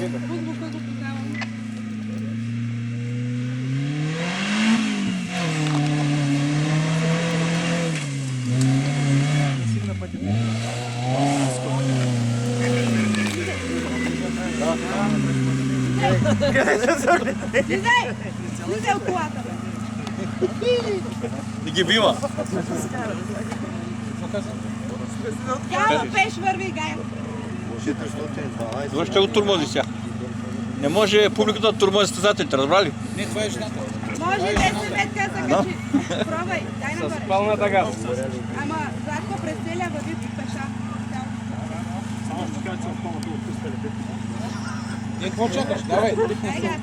Звука го познавам. Слизай от колата, бе. Не ги бима. Гайо, пеш, върви, Гайо. Това ще го турмози сега. Не може публиката да турмози състезателите, разбрали? Не, това е жената. Може 10 метка се качи. Пробвай, дай нагоре. С пълната газ. Ама Зlatko през целия върви пеша. Е, какво чакаш? Давай. Дай гайо.